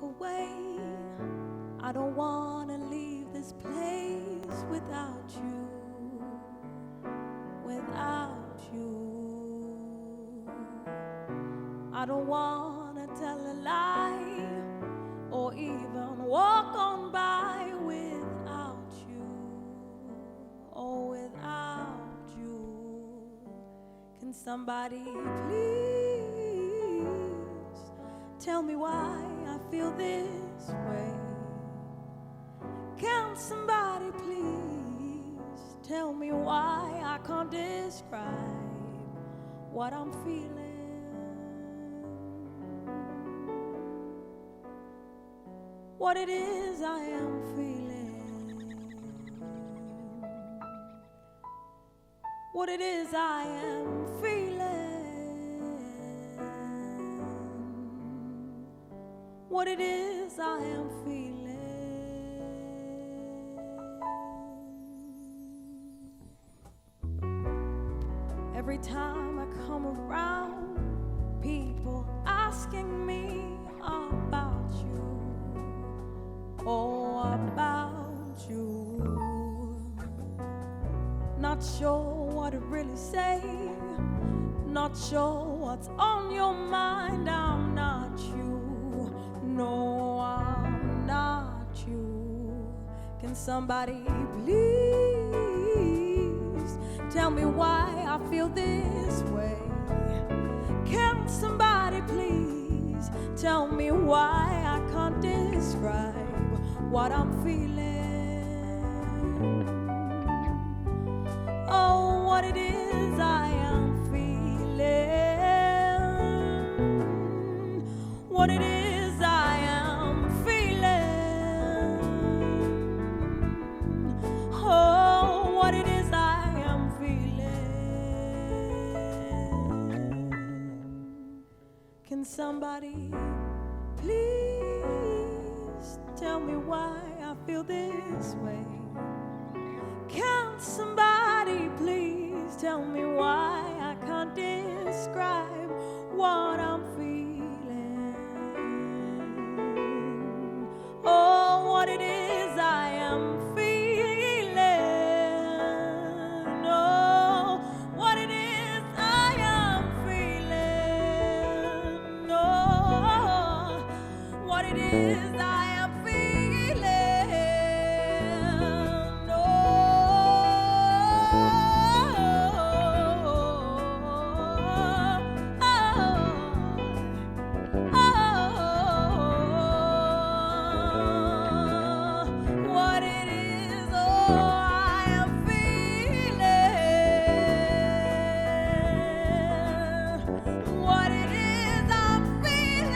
away. I don't wanna leave this place without you, without you. I don't wanna tell a lie or even walk on by without you, oh, without you. Can somebody please tell me why I feel this way? Can somebody please tell me why I can't describe what I'm feeling? What it is I am feeling? What it is I am feeling? What it is I am feeling? Every time I come around, people asking me about you, oh, about you. Not sure what to really say, not sure what's on your mind. I'm not you, no, I'm not you. Can somebody please tell me why I feel this way? Can somebody please tell me why I can't describe what I'm feeling? Oh, what it is I am feeling. What it is I am feeling. Oh, what it is I am feeling. Can somebody please tell me why I feel this way? Can somebody please tell me why I can't describe what I'm feeling? Oh, what it is I am feeling. Oh, what it is I am feeling. Oh, what it is I am feeling. What it is, oh, I am feeling. What it is I'm feeling.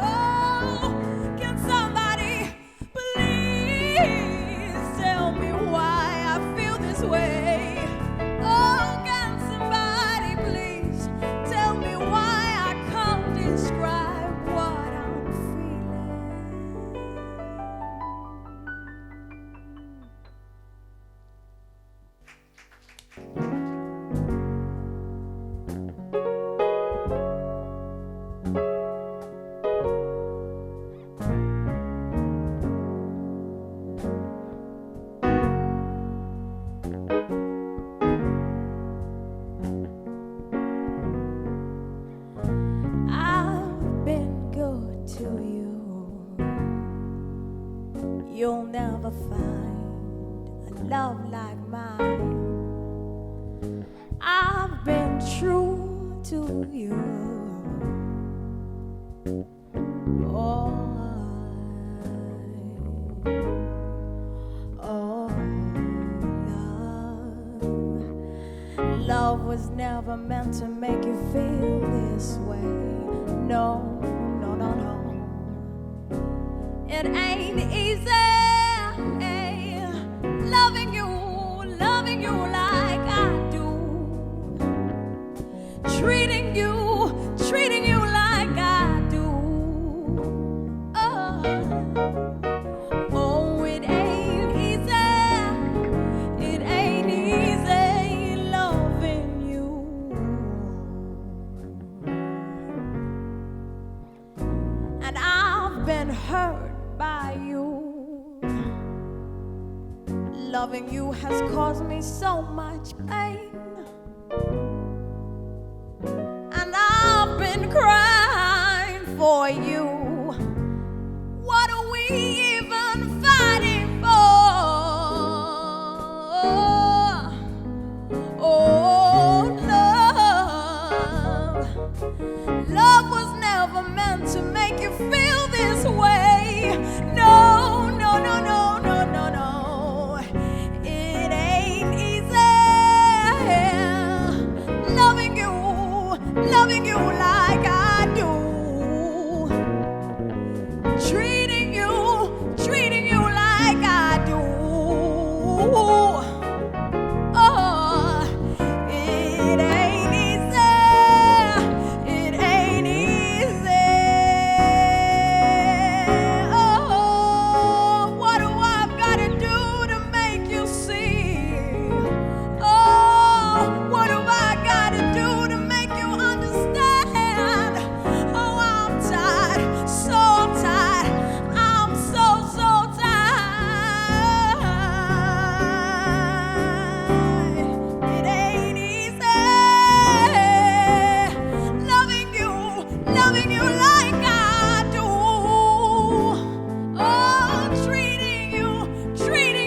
Oh, can somebody please tell me why I feel this way? Oh, can somebody please tell me why I can't describe what I'm feeling? I've been good to you. You'll never find a love like mine. I've been true to you. Oh, love was never meant to make you feel this way. No, no, no, no. It ain't easy loving you like I do. Treating you like I do. Oh, oh, it ain't easy. It ain't easy loving you. been hurt by you. Loving you has caused me so much pain, and I've been crying for you. What are we even fighting for? Oh, love. Love was never meant to make you feel this way. No, no, no, no, no, no, no. It ain't easy loving you like I do. Treating you like I do. Oh, it ain't easy. It ain't easy. Oh, what do I gotta do to make you see? Oh, what do I gotta do to make you understand? Oh, I'm tired, so tired. I'm so tired. It ain't easy loving you like I do. Oh, treating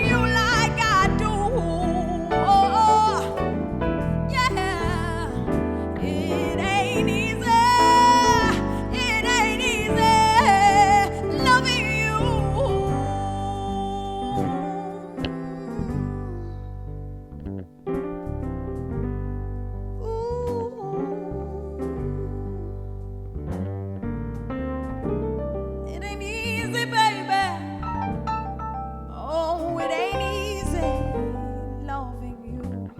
you like I do. Oh, yeah. It ain't easy. It ain't easy loving you. It ain't easy, baby. Oh, it ain't easy loving you.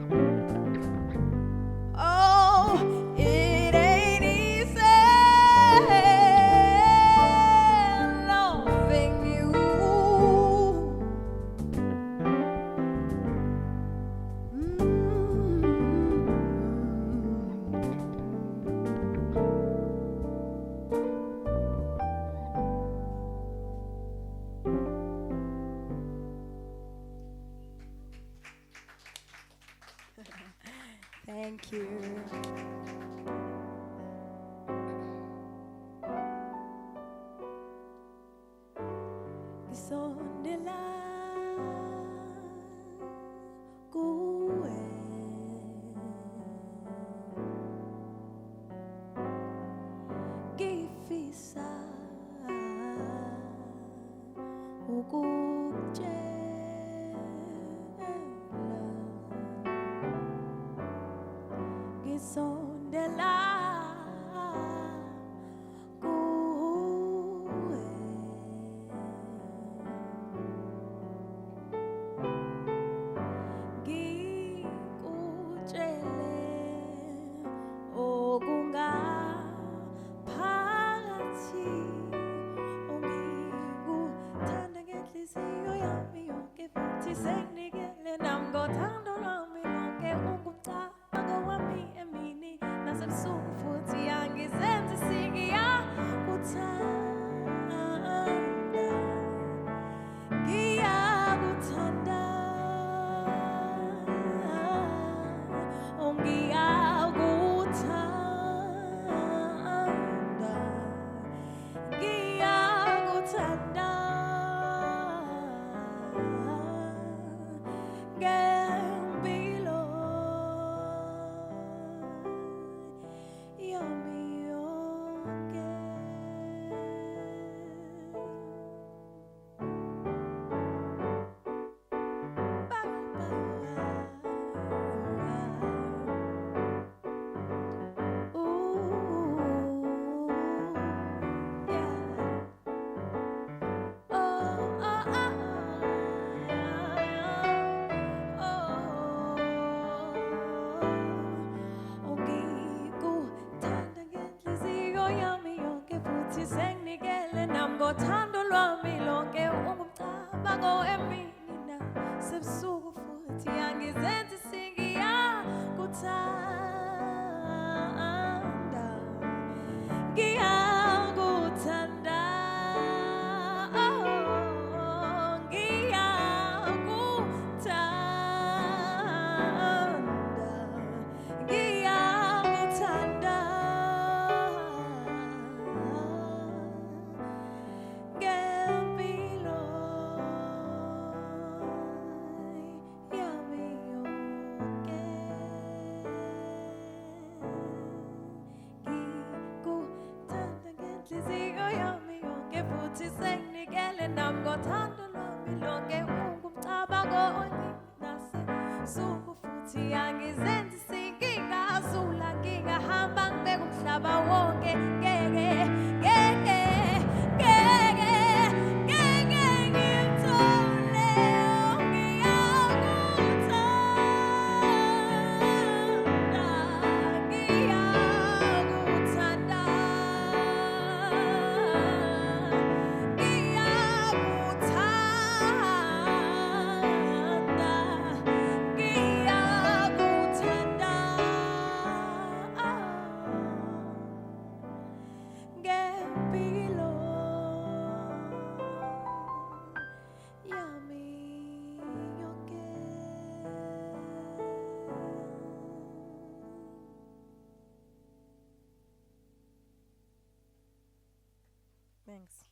Oh, it ain't easy loving you. Thank you. Ngisondela kuwe, ngifisa ukukutshela. Ngisondela kuwe, ngikutshele okungaphakathi. Ungikuthanda ngenhliziyo yami yonke, futhi senginikele nami ngothando lwami lonke. Ungumcabango wami emini nasebusuku, futhi angizenzi singiyakuthanda. Ngiyakuthanda. Oh, ngiyakuthanda. Ngiyakuthanda. Ngempilo yami yonke. Ungikuthanda ngenhliziyo yami yonke, futhi senginikele nami ngothando lwami lonke. Ungumcabango emini nasebusuku, futhi angizenzi singiyakuthanda. Ngiyakuthanda. nami ngothando lwami lonke ungumcabango onginasuku futhi angizenzi sinkinga azula ngingahamba ngibeka umhlaba wonke ngeke Thanks.